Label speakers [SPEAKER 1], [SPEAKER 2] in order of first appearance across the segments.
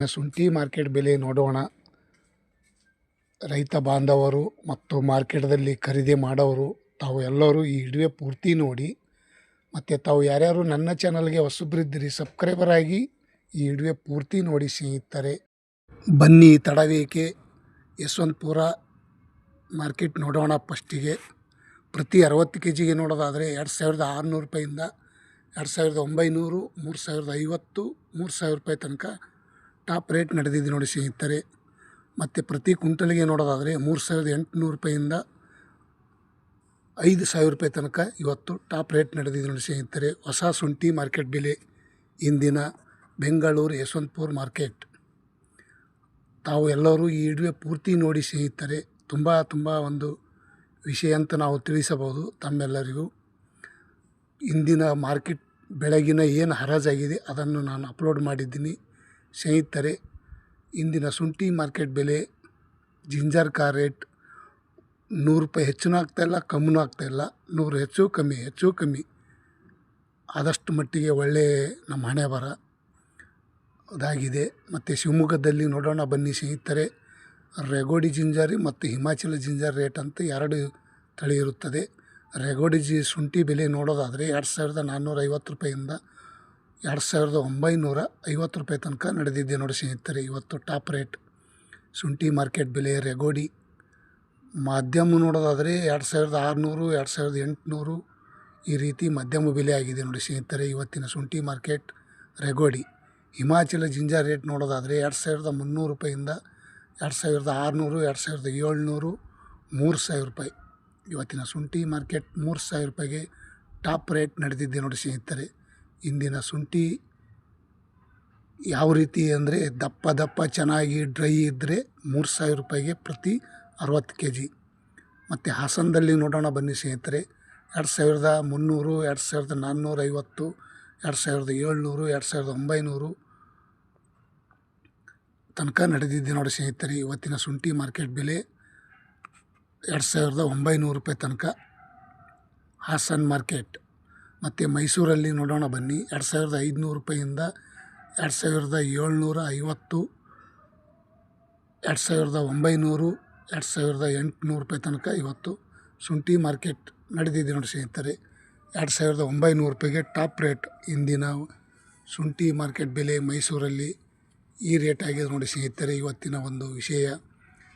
[SPEAKER 1] ಶುಂಠಿ ಮಾರ್ಕೆಟ್ ಬೆಲೆ ನೋಡೋಣ. ರೈತ ಬಾಂಧವರು ಮತ್ತು ಮಾರ್ಕೆಟ್ದಲ್ಲಿ ಖರೀದಿ ಮಾಡೋರು ತಾವು ಎಲ್ಲರೂ ಈ ವಿಡಿಯೋ ಪೂರ್ತಿ ನೋಡಿ, ಮತ್ತು ತಾವು ಯಾರ್ಯಾರು ನನ್ನ ಚಾನಲ್ಗೆ ಹೊಸಬ್ರಿದ್ದೀರಿ ಸಬ್ಸ್ಕ್ರೈಬರ್ ಆಗಿ ಈ ವಿಡಿಯೋ ಪೂರ್ತಿ ನೋಡಿ ಸ್ನೇಹಿತರೆ. ಬನ್ನಿ ತಡವೇಕೆ ಯಶವಂತಪುರ ಮಾರ್ಕೆಟ್ ನೋಡೋಣ. ಫಸ್ಟಿಗೆ ಪ್ರತಿ 60 kgಗೆ ನೋಡೋದಾದರೆ 2600 ರೂಪಾಯಿಂದ 2900, 3050, 3000 ರೂಪಾಯಿ ತನಕ ಟಾಪ್ ರೇಟ್ ನಡೆದಿದೆ ನೋಡಿ ಸ್ನೇಹಿತರೆ. ಮತ್ತು ಪ್ರತಿ ಕ್ವಿಂಟಲ್ಗೆ ನೋಡೋದಾದರೆ 3800 ರೂಪಾಯಿಂದ 5000 ರೂಪಾಯಿ ತನಕ ಇವತ್ತು ಟಾಪ್ ರೇಟ್ ನಡೆದಿದೆ ನೋಡಿ ಸ್ನೇಹಿತರೆ. ಹೊಸ ಶುಂಠಿ ಮಾರ್ಕೆಟ್ ಬೆಲೆ ಇಂದಿನ ಬೆಂಗಳೂರು ಯಶವಂತಪುರ ಮಾರ್ಕೆಟ್. ತಾವು ಎಲ್ಲರೂ ಈ ವಿಡಿಯೋ ಪೂರ್ತಿ ನೋಡಿ ಸ್ನೇಹಿತರೆ. ತುಂಬ ಒಂದು ವಿಷಯ ಅಂತ ನಾವು ತಿಳಿಸಬಹುದು ತಮ್ಮೆಲ್ಲರಿಗೂ. ಇಂದಿನ ಮಾರ್ಕೆಟ್ ಬೆಳಗಿನ ಏನು ಹರಾಜಾಗಿದೆ ಅದನ್ನು ನಾನು ಅಪ್ಲೋಡ್ ಮಾಡಿದ್ದೀನಿ ಸ್ನೇಹಿತರೆ. ಇಂದಿನ ಶುಂಠಿ ಮಾರ್ಕೆಟ್ ಬೆಲೆ ಜಿಂಜರ್ ಕಾ ರೇಟ್ 100 ರೂಪಾಯಿ ಹೆಚ್ಚೂ ಆಗ್ತಾಯಿಲ್ಲ, ಕಮ್ಮಿನೂ ಆಗ್ತಾಯಿಲ್ಲ. 100 ಹೆಚ್ಚು ಕಮ್ಮಿ ಆದಷ್ಟು ಮಟ್ಟಿಗೆ ಒಳ್ಳೆಯ ನಮ್ಮ ಹಣೆ ಬರ ಅದಾಗಿದೆ. ಮತ್ತು ಶಿವಮೊಗ್ಗದಲ್ಲಿ ನೋಡೋಣ ಬನ್ನಿ ಸ್ನೇಹಿತರೆ. ರೆಗೋಡಿ ಜಿಂಜರ್ ಮತ್ತು ಹಿಮಾಚಲ ಜಿಂಜರ್ ರೇಟ್ ಅಂತ 2 ತಳಿ ಇರುತ್ತದೆ. ರೆಗೋಡಿ ಶುಂಠಿ ಬೆಲೆ ನೋಡೋದಾದರೆ 2450 ರೂಪಾಯಿಂದ 2950 ರೂಪಾಯಿ ತನಕ ನಡೆದಿದೆ ನೋಡಿ ಸ್ನೇಹಿತರೆ. ಇವತ್ತು ಟಾಪ್ ರೇಟ್ ಶುಂಠಿ ಮಾರ್ಕೆಟ್ ಬೆಲೆ ರೆಗೋಡಿ. ಮಧ್ಯಮ ನೋಡೋದಾದರೆ 2600, 2800 ಈ ರೀತಿ ಮಧ್ಯಮ ಬೆಲೆ ಆಗಿದೆ ನೋಡಿ ಸ್ನೇಹಿತರೆ ಇವತ್ತಿನ ಶುಂಠಿ ಮಾರ್ಕೆಟ್ ರೆಗೋಡಿ. ಹಿಮಾಚಲ ಜಿಂಜರ್ ರೇಟ್ ನೋಡೋದಾದರೆ 2300 ರೂಪಾಯಿಂದ 2600, 2700, 3000 ರೂಪಾಯಿ. ಇವತ್ತಿನ ಶುಂಠಿ ಮಾರ್ಕೆಟ್ 3000 ರೂಪಾಯಿಗೆ ಟಾಪ್ ರೇಟ್ ನಡೆದಿದೆ ನೋಡಿ ಸ್ನೇಹಿತರೆ. ಇಂದಿನ ಶುಂಠಿ ಯಾವ ರೀತಿ ಅಂದರೆ ದಪ್ಪ ಚೆನ್ನಾಗಿ ಡ್ರೈ ಇದ್ದರೆ 3000 ರೂಪಾಯಿಗೆ ಪ್ರತಿ 60 kg. ಮತ್ತು ಹಾಸನದಲ್ಲಿ ನೋಡೋಣ ಬನ್ನಿ ಸ್ನೇಹಿತರೆ. 2300, 2450, 2700, 2900 ತನಕ ನಡೆದಿದೆ ನೋಡಿ ಸ್ನೇಹಿತರೆ. ಇವತ್ತಿನ ಶುಂಠಿ ಮಾರ್ಕೆಟ್ ಬೆಲೆ 2900 ರೂಪಾಯಿ ತನಕ ಹಾಸನ ಮಾರ್ಕೆಟ್. ಮತ್ತು ಮೈಸೂರಲ್ಲಿ ನೋಡೋಣ ಬನ್ನಿ. 2500 ರೂಪಾಯಿಂದ 2750, 2900, 2800 ರೂಪಾಯಿ ತನಕ ಇವತ್ತು ಶುಂಠಿ ಮಾರ್ಕೆಟ್ ನಡೆದಿದೆ ನೋಡಿ ಸ್ನೇಹಿತರೆ. 2900 ರೂಪಾಯಿಗೆ ಟಾಪ್ ರೇಟ್ ಇಂದಿನ ಶುಂಠಿ ಮಾರ್ಕೆಟ್ ಬೆಲೆ ಮೈಸೂರಲ್ಲಿ ಈ ರೇಟ್ ಆಗಿದೆ ನೋಡಿ ಸ್ನೇಹಿತರೆ. ಇವತ್ತಿನ ಒಂದು ವಿಷಯ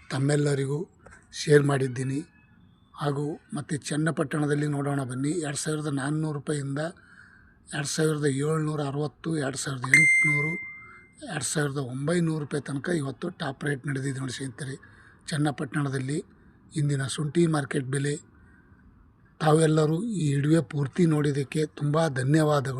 [SPEAKER 1] ತಮ್ಮೆಲ್ಲರಿಗೂ ಶೇರ್ ಮಾಡಿದ್ದೀನಿ. ಹಾಗೂ ಮತ್ತು ಚನ್ನಪಟ್ಟಣದಲ್ಲಿ ನೋಡೋಣ ಬನ್ನಿ. 2400 ರೂಪಾಯಿಂದ 2760, 2800, 2900 ರೂಪಾಯಿ ತನಕ ಇವತ್ತು ಟಾಪ್ ರೇಟ್ ನಡೆದಿದೆ ನೋಡಿ ಸ್ನೇಹಿತರೆ ಚನ್ನಪಟ್ಟಣದಲ್ಲಿ. ಇಂದಿನ ಶುಂಠಿ ಮಾರ್ಕೆಟ್ ಬೆಲೆ ತಾವೆಲ್ಲರೂ ಈ ವಿಡಿಯೋ ಪೂರ್ತಿ ನೋಡಿದ್ದಕ್ಕೆ ತುಂಬ ಧನ್ಯವಾದಗಳು.